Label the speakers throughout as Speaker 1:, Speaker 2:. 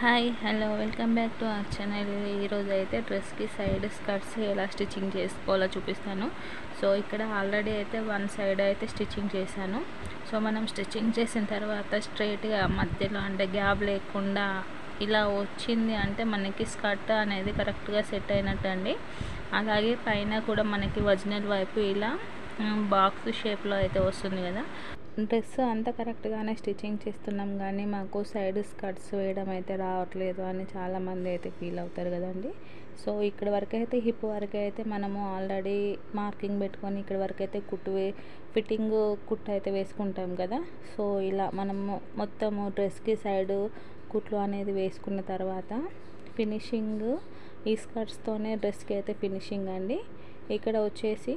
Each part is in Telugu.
Speaker 1: Hi hello welcome back to our channel. ఈరోజు అయితే డ్రెస్కి సైడ్ స్కర్ట్స్ ఎలా స్టిచ్చింగ్ చేసుకోవాలో చూపిస్తాను. సో ఇక్కడ ఆల్రెడీ అయితే వన్ సైడ్ అయితే స్టిచ్చింగ్ చేశాను. సో మనం స్టిచ్చింగ్ చేసిన తర్వాత స్ట్రైట్గా మధ్యలో అంటే గ్యాప్ లేకుండా ఇలా వచ్చింది అంటే మనకి స్కర్ట్ అనేది కరెక్ట్గా సెట్ అయినట్టు అండి. అలాగే పైన కూడా మనకి ఒరిజినల్ వైపు ఇలా బాక్స్ షేప్లో అయితే వస్తుంది కదా. డ్రెస్ అంతా కరెక్ట్గానే స్టిచ్చింగ్ చేస్తున్నాం కానీ మాకు సైడ్ స్కర్ట్స్ వేయడం అయితే రావట్లేదు అని చాలామంది అయితే ఫీల్ అవుతారు కదండి. సో ఇక్కడ వరకు అయితే హిప్ వరకు అయితే మనము ఆల్రెడీ మార్కింగ్ పెట్టుకొని ఇక్కడ వరకు అయితే ఫిట్టింగ్ కుట్టు అయితే వేసుకుంటాం కదా. సో ఇలా మనము మొత్తము డ్రెస్కి సైడ్ కుట్లు అనేది వేసుకున్న తర్వాత ఫినిషింగ్ ఈ స్కర్ట్స్తోనే డ్రెస్కి అయితే ఫినిషింగ్ అండి. ఇక్కడ వచ్చేసి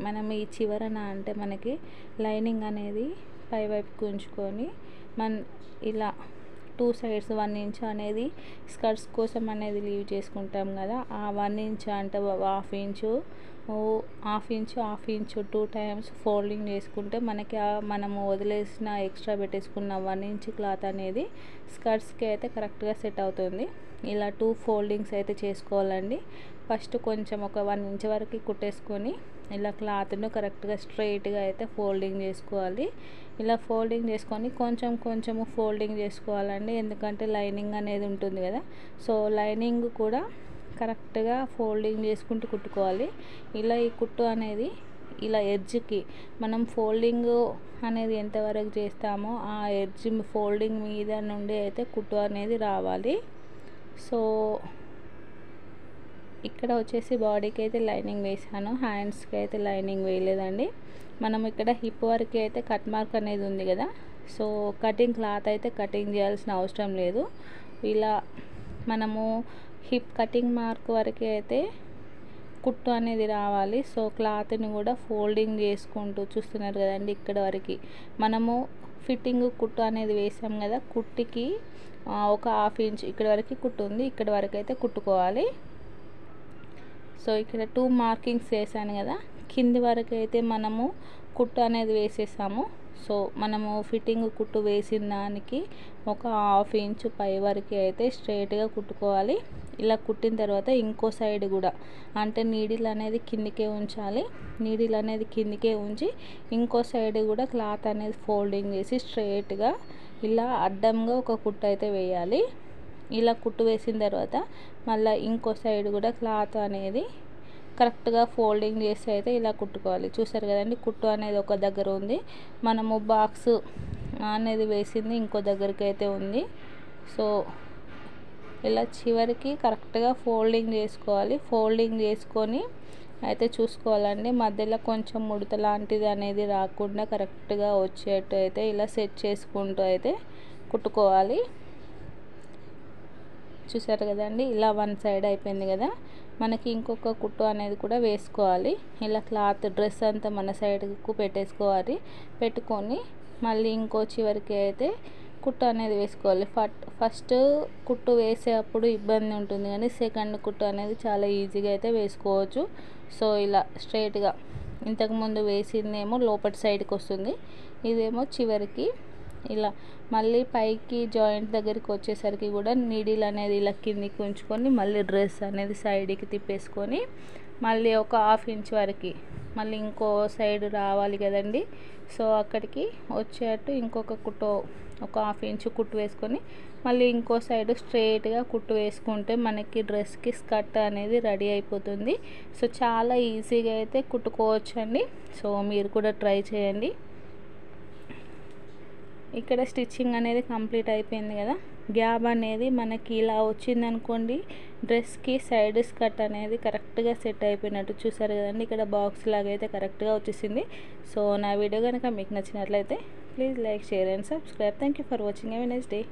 Speaker 1: మనం ఈ చివరన అంటే మనకి లైనింగ్ అనేది పై వైపుకి ఉంచుకొని ఇలా 2 సైడ్స్ 1 ఇంచ్ అనేది స్కర్ట్స్ కోసం అనేది లీవ్ చేసుకుంటాం కదా. ఆ 1 ఇంచ్ అంటే హాఫ్ ఇంచ్ 2 టైమ్స్ ఫోల్డింగ్ చేసుకుంటే మనకి మనము వదిలేసిన ఎక్స్ట్రా పెట్టేసుకున్న 1 ఇంచ్ క్లాత్ అనేది స్కర్ట్స్కి అయితే కరెక్ట్గా సెట్ అవుతుంది. ఇలా 2 ఫోల్డింగ్స్ అయితే చేసుకోవాలండి. ఫస్ట్ కొంచెం ఒక 1 ఇంచ్ వరకు కుట్టేసుకొని ఇలా క్లాత్ను కరెక్ట్గా స్ట్రైట్గా అయితే ఫోల్డింగ్ చేసుకోవాలి. ఇలా ఫోల్డింగ్ చేసుకొని కొంచెము ఫోల్డింగ్ చేసుకోవాలండి, ఎందుకంటే లైనింగ్ అనేది ఉంటుంది కదా. సో లైనింగ్ కూడా కరెక్ట్గా ఫోల్డింగ్ చేసుకుంటూ కుట్టుకోవాలి. ఇలా ఈ కుట్టు అనేది ఇలా ఎడ్జ్కి మనం ఫోల్డింగ్ అనేది ఎంతవరకు చేస్తామో ఆ ఎడ్జ్ ఫోల్డింగ్ మీద నుండి అయితే కుట్టు అనేది రావాలి. సో ఇక్కడ వచ్చేసి బాడీకి అయితే లైనింగ్ వేసాను, హ్యాండ్స్కి అయితే లైనింగ్ వేయలేదండి. మనం ఇక్కడ హిప్ వరకు అయితే కట్ మార్క్ అనేది ఉంది కదా. సో కటింగ్ క్లాత్ అయితే కటింగ్ చేయాల్సిన అవసరం లేదు. ఇలా మనము హిప్ కటింగ్ మార్క్ వరకు అయితే కుట్టు అనేది రావాలి. సో క్లాత్ని కూడా ఫోల్డింగ్ చేసుకుంటూ చూస్తున్నారు కదండి. ఇక్కడ వరకు మనము ఫిట్టింగ్ కుట్టు అనేది వేసాం కదా, కుట్టికి ఒక హాఫ్ ఇంచ్ ఇక్కడ వరకు కుట్టు ఉంది, ఇక్కడ వరకు అయితే కుట్టుకోవాలి. సో ఇక్కడ 2 మార్కింగ్స్ వేసాను కదా, కింది వరకు అయితే మనము కుట్టు అనేది వేసేసాము. సో మనము ఫిట్టింగ్ కుట్టు వేసిన దానికి ఒక హాఫ్ ఇంచ్ పై వరకు అయితే స్ట్రైట్గా కుట్టుకోవాలి. ఇలా కుట్టిన తర్వాత ఇంకో సైడ్ కూడా అంటే నీడిల్ అనేది కిందికే ఉంచాలి. నీడిల్ అనేది కిందికే ఉంచి ఇంకో సైడ్ కూడా క్లాత్ అనేది ఫోల్డింగ్ చేసి స్ట్రైట్గా ఇలా అడ్డంగా ఒక కుట్టు అయితే వేయాలి. ఇలా కుట్టు వేసిన తర్వాత మళ్ళీ ఇంకో సైడ్ కూడా క్లాత్ అనేది కరెక్ట్గా ఫోల్డింగ్ చేసి అయితే ఇలా కుట్టుకోవాలి. చూసారు కదండి, కుట్టు అనేది ఒక దగ్గర ఉంది, మనము బాక్స్ అనేది వేసింది ఇంకో దగ్గరికి అయితే ఉంది. సో ఇలా చివరికి కరెక్ట్గా ఫోల్డింగ్ చేసుకోవాలి. ఫోల్డింగ్ చేసుకొని అయితే చూసుకోవాలండి, మధ్యలో కొంచెం ముడత లాంటిది అనేది రాకుండా కరెక్ట్గా వచ్చేట్టు అయితే ఇలా సెట్ చేసుకుంటూ అయితే కుట్టుకోవాలి. చూసారు కదండి, ఇలా 1 సైడ్ అయిపోయింది కదా. మనకి ఇంకొక కుట్టు అనేది కూడా వేసుకోవాలి. ఇలా క్లాత్ డ్రెస్ అంతా మన సైడ్కు పెట్టేసుకోవాలి. పెట్టుకొని మళ్ళీ ఇంకో చివరికి అయితే కుట్టు అనేది వేసుకోవాలి. ఫస్ట్ కుట్టు వేసేటప్పుడు ఇబ్బంది ఉంటుంది కానీ సెకండ్ కుట్టు అనేది చాలా ఈజీగా అయితే వేసుకోవచ్చు. సో ఇలా స్ట్రైట్గా ఇంతకుముందు వేసిందేమో లోపటి సైడ్కి వస్తుంది, ఇదేమో చివరికి ఇలా మళ్ళీ పైకి జాయింట్ దగ్గరికి వచ్చేసరికి కూడా నీడిల్ అనేది ఇలా కిందికి ఉంచుకొని మళ్ళీ డ్రెస్ అనేది సైడ్కి తిప్పేసుకొని మళ్ళీ ఒక హాఫ్ ఇంచ్ వరకు మళ్ళీ ఇంకో సైడ్ రావాలి కదండి. సో అక్కడికి వచ్చేటట్టు ఇంకొక కుట్టు ఒక హాఫ్ ఇంచ్ కుట్టు వేసుకొని మళ్ళీ ఇంకో సైడ్ స్ట్రైట్గా కుట్టు వేసుకుంటే మనకి డ్రెస్కి స్కర్ట్ అనేది రెడీ అయిపోతుంది. సో చాలా ఈజీగా అయితే కుట్టుకోవచ్చండి. సో మీరు కూడా ట్రై చేయండి. ఇక్కడ స్టిచ్చింగ్ అనేది కంప్లీట్ అయిపోయింది కదా. గ్యాప్ అనేది మనకి ఇలా వచ్చిందనుకోండి, డ్రెస్కి సైడ్ స్కర్ట్ అనేది కరెక్ట్గా సెట్ అయిపోయినట్టు. చూసారు కదండి, ఇక్కడ బాక్స్ లాగా అయితే కరెక్ట్గా వచ్చేసింది. సో నా వీడియో కనుక మీకు నచ్చినట్లయితే please like, share and subscribe. Thank you for watching. Have a nice day.